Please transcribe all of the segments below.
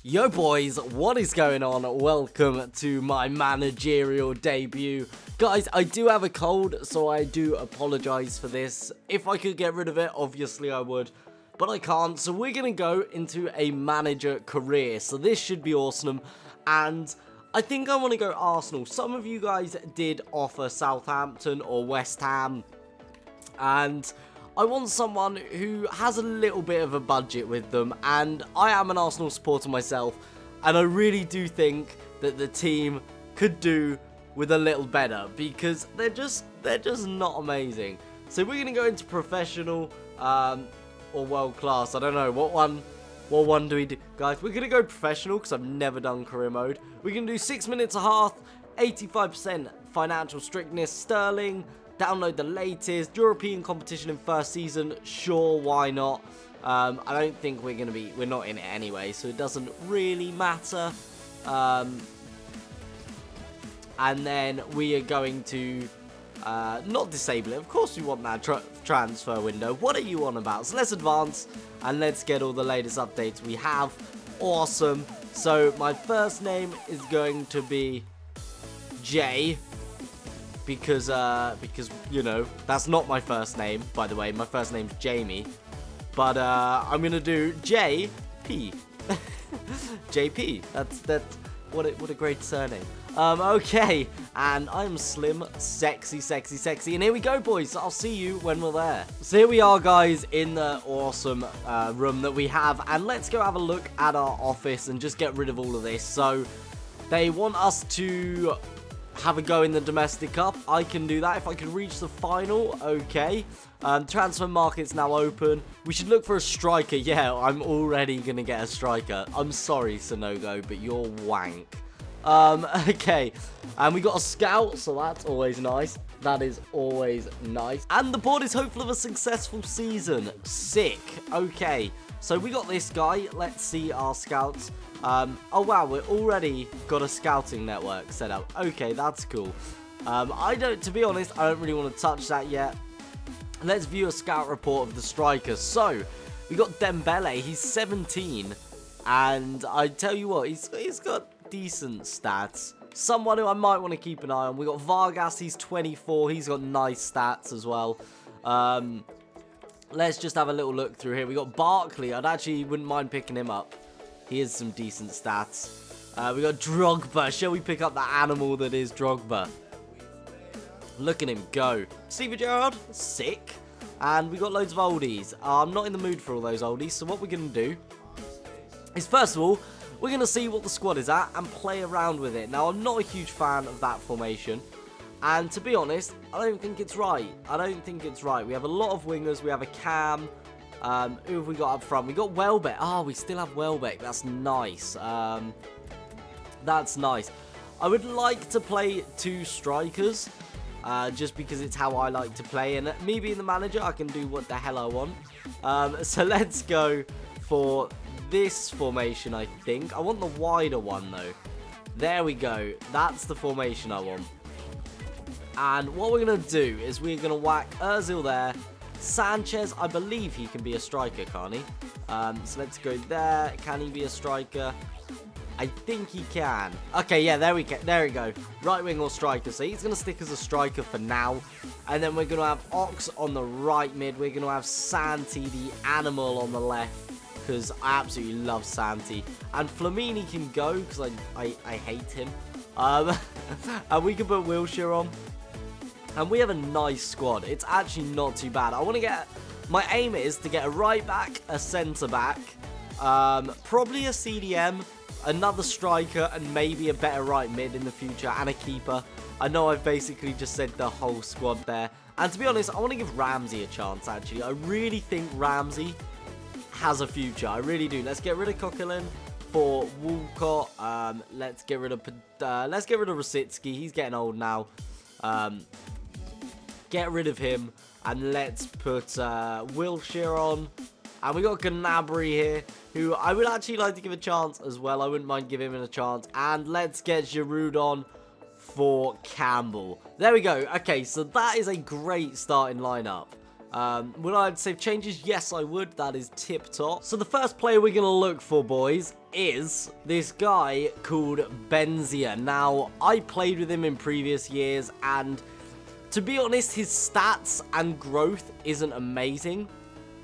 Yo boys, what is going on? Welcome to my managerial debut. Guys, I do have a cold, so I do apologize for this. If I could get rid of it, obviously I would, but I can't. So we're going to go into a manager career. So this should be awesome, and I think I want to go Arsenal. Some of you guys did offer Southampton or West Ham, and I want someone who has a little bit of a budget with them, and I am an Arsenal supporter myself, and I really do think that the team could do with a little better, because they're just not amazing. So we're going to go into professional or world class. I don't know, what one do we do? Guys, we're going to go professional, because I've never done career mode. We're going to do 6 minutes a half, 85% financial strictness, sterling. Download the latest European competition in first season. Sure, why not? I don't think we're not in it anyway, so it doesn't really matter. And then we are going to not disable it. Of course we want that transfer window. What are you on about? So let's advance and let's get all the latest updates we have. Awesome. So my first name is going to be Jay. Because, you know, that's not my first name, by the way. My first name's Jamie. But, I'm gonna do JP. JP. That's, what a great surname. Okay. And I'm slim, sexy. And here we go, boys. I'll see you when we're there. So here we are, guys, in the awesome, room that we have. And let's go have a look at our office and just get rid of all of this. So, they want us to have a go in the domestic cup. I can do that if I can reach the final. Okay. Transfer market's now open. We should look for a striker. Yeah, I'm already gonna get a striker. I'm sorry, Sonogo, but you're wank. Okay. And we got a scout, so that's always nice. That is always nice. And the board is hopeful of a successful season. Sick. Okay. So we got this guy. Let's see our scouts. Oh wow, we're already got a scouting network set up. Okay, that's cool. To be honest, I don't really want to touch that yet. Let's view a scout report of the strikers. So, we got Dembele, he's 17. And I tell you what, he's got decent stats. Someone who I might want to keep an eye on. We got Vargas, he's 24, he's got nice stats as well. Let's just have a little look through here. We got Barkley, wouldn't mind picking him up. He has some decent stats. We got Drogba. Shall we pick up the animal that is Drogba? Look at him go. Steven Gerrard, sick. And we got loads of oldies. I'm not in the mood for all those oldies, so what we're going to do is, first of all, we're going to see what the squad is at and play around with it. Now, I'm not a huge fan of that formation. And to be honest, I don't think it's right. We have a lot of wingers. We have a Cam. Who have we got up front? We got Welbeck. Oh, we still have Welbeck. That's nice. That's nice. I would like to play two strikers, just because it's how I like to play. And me being the manager, I can do what the hell I want. So let's go for this formation, I think. I want the wider one, though. There we go. That's the formation I want. And what we're going to do is we're going to whack Ozil there. Sanchez, I believe he can be a striker, can't he? So let's go there. Can he be a striker? I think he can. Okay, yeah, there we go. Right wing or striker. So he's going to stick as a striker for now. And then we're going to have Ox on the right mid. We're going to have Santi, the animal, on the left, because I absolutely love Santi. And Flamini can go, because I hate him. And we can put Wilshere on. And we have a nice squad. It's actually not too bad. My aim is to get a right back, a centre back, probably a CDM, another striker, and maybe a better right mid in the future, and a keeper. I know I've basically just said the whole squad there. And to be honest, I want to give Ramsey a chance, actually. I really think Ramsey has a future. I really do. Let's get rid of Coquelin for Walcott. Let's get rid of Rosicki. He's getting old now. Get rid of him, and let's put Wilshere on. And we got Gnabry here, who I would actually like to give a chance as well. I wouldn't mind giving him a chance. And let's get Giroud on for Campbell. There we go. Okay, so that is a great starting lineup. Would I save changes? Yes, I would. That is tip-top. So the first player we're going to look for, boys, is this guy called Benzia. Now, I played with him in previous years, and to be honest, his stats and growth isn't amazing,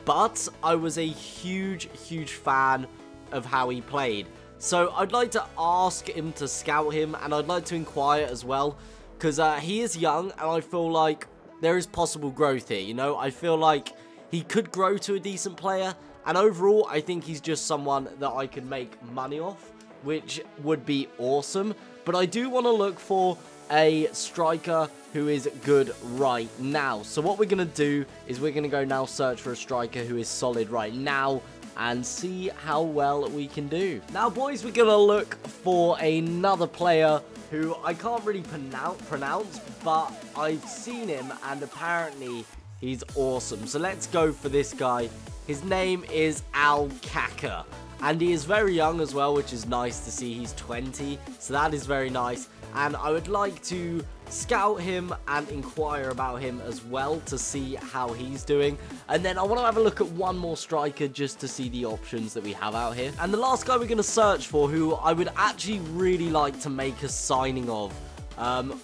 but I was a huge fan of how he played. So I'd like to ask him to scout him, and I'd like to inquire as well, because he is young, and I feel like there is possible growth here, you know? I feel like he could grow to a decent player, and overall, I think he's just someone that I could make money off, which would be awesome. But I do want to look for a striker who is good right now. So what we're going to do is we're going to go now search for a striker who is solid right now and see how well we can do. Now, boys, we're going to look for another player who I can't really pronounce, but I've seen him, and apparently he's awesome. So let's go for this guy. His name is Alkaka, and he is very young as well, which is nice to see. He's 20, so that is very nice. And I would like to scout him and inquire about him as well to see how he's doing. And then I want to have a look at one more striker just to see the options that we have out here. And the last guy we're going to search for, who I would actually really like to make a signing of,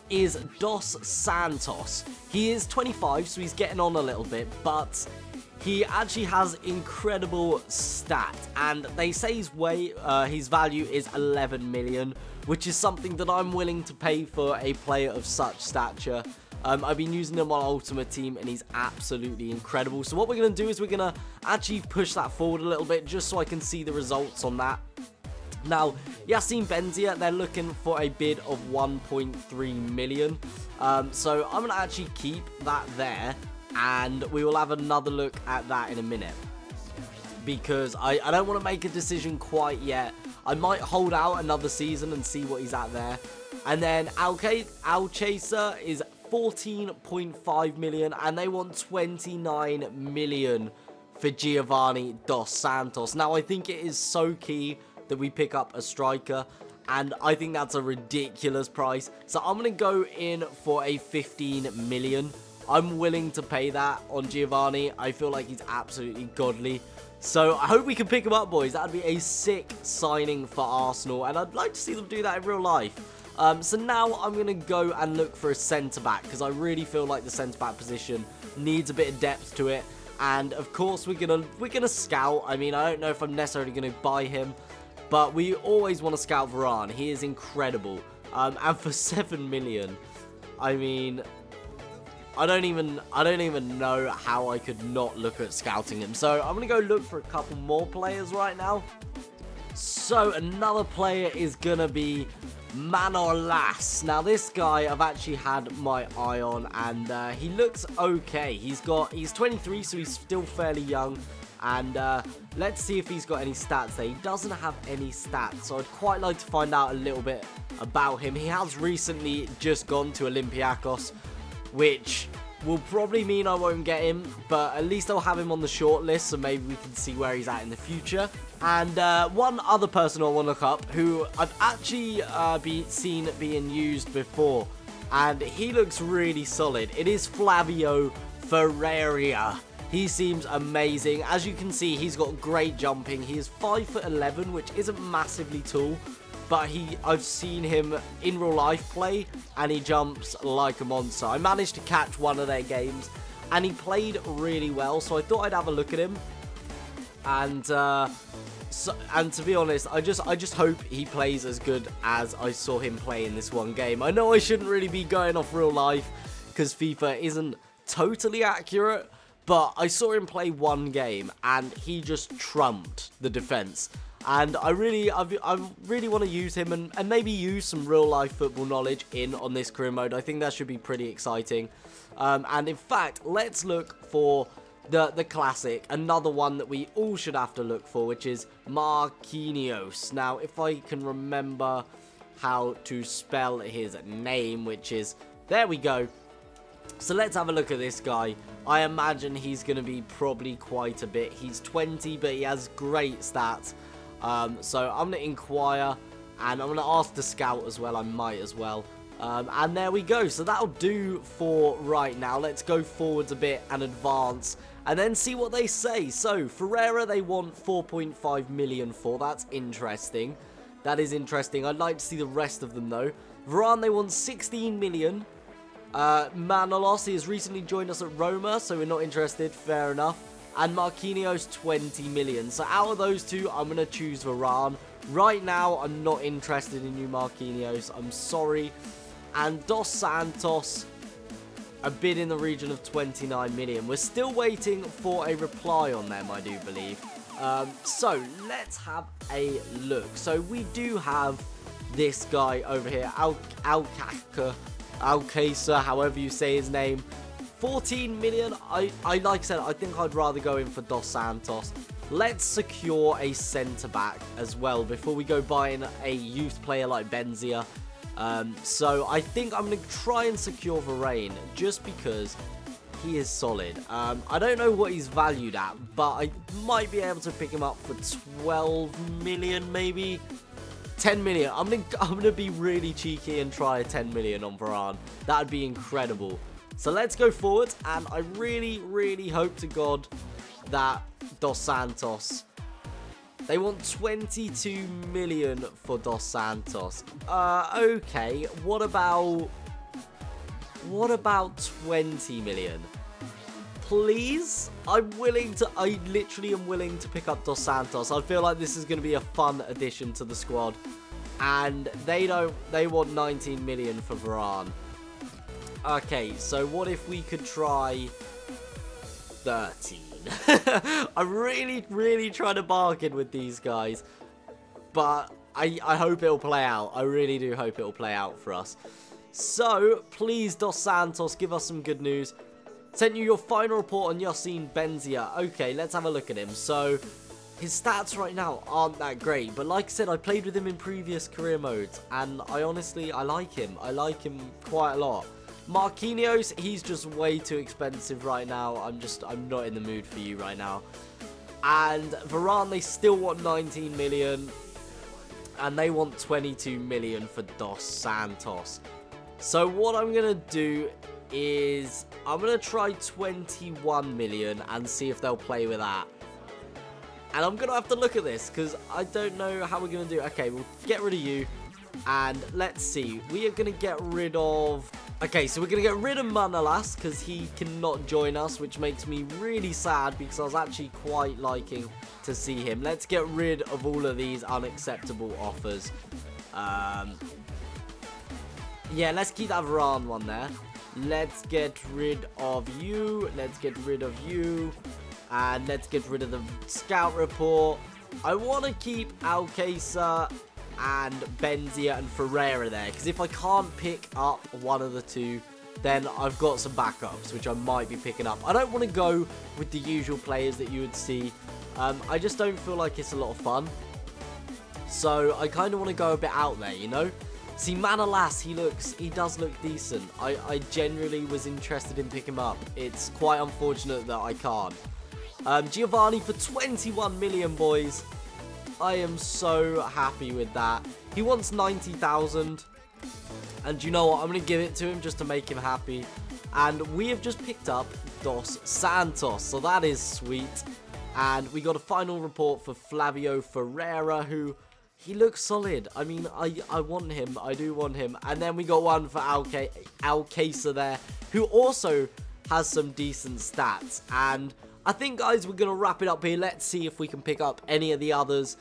is Dos Santos. He is 25, so he's getting on a little bit, but he actually has incredible stats, and they say his value is 11 million, which is something that I'm willing to pay for a player of such stature. I've been using him on Ultimate Team, and he's absolutely incredible. So what we're going to do is we're going to actually push that forward a little bit, just so I can see the results on that. Now, Yacine Benzia, they're looking for a bid of 1.3 million. So I'm going to actually keep that there, and we will have another look at that in a minute, because I don't want to make a decision quite yet. I might hold out another season and see what he's at there. And then Alchacer is 14.5 million, and they want 29 million for Giovanni Dos Santos. Now, I think it is so key that we pick up a striker, and I think that's a ridiculous price. So I'm going to go in for a 15 million. I'm willing to pay that on Giovanni. I feel like he's absolutely godly. So I hope we can pick him up, boys. That would be a sick signing for Arsenal, and I'd like to see them do that in real life. So now I'm going to go and look for a centre-back, because I really feel like the centre-back position needs a bit of depth to it. And of course, we're gonna scout. I mean, I don't know if I'm necessarily going to buy him, but we always want to scout Varane. He is incredible. And for 7 million, I mean, I don't even know how I could not look at scouting him. So I'm going to go look for a couple more players right now. So another player is going to be Manolas. Now this guy I've actually had my eye on, and he looks okay. He's 23, so he's still fairly young. And let's see if he's got any stats there. He doesn't have any stats, so I'd quite like to find out a little bit about him. He has recently just gone to Olympiacos, which will probably mean I won't get him, but at least I'll have him on the short list, so maybe we can see where he's at in the future. And one other person I want to look up, who I've actually seen being used before, and he looks really solid. It is Flavio Ferreira. He seems amazing. As you can see, he's got great jumping. He is 5'11", which isn't massively tall, but I've seen him in real life play, and he jumps like a monster. I managed to catch one of their games, and he played really well, so I thought I'd have a look at him. And to be honest, I just hope he plays as good as I saw him play in this one game. I know I shouldn't really be going off real life, because FIFA isn't totally accurate, but I saw him play one game, and he just trumped the defense. And I really want to use him and maybe use some real-life football knowledge on this career mode. I think that should be pretty exciting. And in fact, let's look for the classic, another one that we all should have to look for, which is Marquinhos. Now, if I can remember how to spell his name, which is, there we go. So let's have a look at this guy. I imagine he's going to be probably quite a bit. He's 20, but he has great stats. So I'm going to inquire, and I'm going to ask the scout as well. I might as well. And there we go. So that'll do for right now. Let's go forwards a bit and advance and then see what they say. So Ferreira, they want 4.5 million for. That's interesting. That is interesting. I'd like to see the rest of them though. Varane, they want 16 million. Manolas, he has recently joined us at Roma, so we're not interested. Fair enough. And Marquinhos, 20 million. So out of those two, I'm going to choose Varane. Right now, I'm not interested in you, Marquinhos. I'm sorry. And Dos Santos, a bid in the region of 29 million. We're still waiting for a reply on them, I do believe. So let's have a look. So we do have this guy over here, Alcácer, however you say his name. 14 million. I like I said, I think I'd rather go in for Dos Santos. Let's secure a centre-back as well before we go buying a youth player like Benzia. So I think I'm going to try and secure Varane just because he is solid. I don't know what he's valued at, but I might be able to pick him up for 12 million maybe. 10 million. I'm gonna be really cheeky and try a 10 million on Varane. That'd be incredible. So let's go forward, and I really, really hope to God that Dos Santos. They want 22 million for Dos Santos. Okay. What about 20 million? Please? I literally am willing to pick up Dos Santos. I feel like this is going to be a fun addition to the squad. And they want 19 million for Varane. Okay, so what if we could try 13? I'm really, really trying to bargain with these guys. But I hope it'll play out. I really do hope it'll play out for us. So, please, Dos Santos, give us some good news. Sent you your final report on Yassine Benzia. Okay, let's have a look at him. So, his stats right now aren't that great. But like I said, I played with him in previous career modes. And I like him. I like him quite a lot. Marquinhos, he's just way too expensive right now. I'm not in the mood for you right now. And Varane, they still want 19 million. And they want 22 million for Dos Santos. So what I'm going to do is I'm going to try 21 million and see if they'll play with that. And I'm going to have to look at this because I don't know how we're going to do. Okay, we'll get rid of you. And let's see. We are going to get rid of... Okay, so we're going to get rid of Manolas because he cannot join us, which makes me really sad because I was actually quite liking to see him. Let's get rid of all of these unacceptable offers. Yeah, let's keep that Varane one there. Let's get rid of you. Let's get rid of you. And let's get rid of the scout report. I want to keep Alcácer and Benzia and Ferreira there, because if I can't pick up one of the two, then I've got some backups which I might be picking up. I don't want to go with the usual players that you would see. I just don't feel like it's a lot of fun, so I kind of want to go a bit out there, you know. See, Manolas, he does look decent. I genuinely was interested in picking him up. It's quite unfortunate that I can't. Giovanni for 21 million, boys. I am so happy with that. He wants 90,000. And you know what? I'm going to give it to him just to make him happy. And we have just picked up Dos Santos. So that is sweet. And we got a final report for Flavio Ferreira, who... he looks solid. I mean, I want him. I do want him. And then we got one for Alcácer there, who also has some decent stats. And I think, guys, we're going to wrap it up here. Let's see if we can pick up any of the others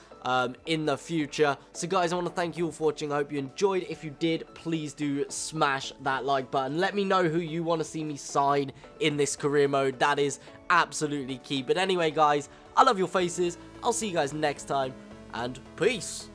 in the future. So, guys, I want to thank you all for watching. I hope you enjoyed. If you did, please do smash that like button. Let me know who you want to see me sign in this career mode. That is absolutely key. But anyway, guys, I love your faces. I'll see you guys next time. And peace.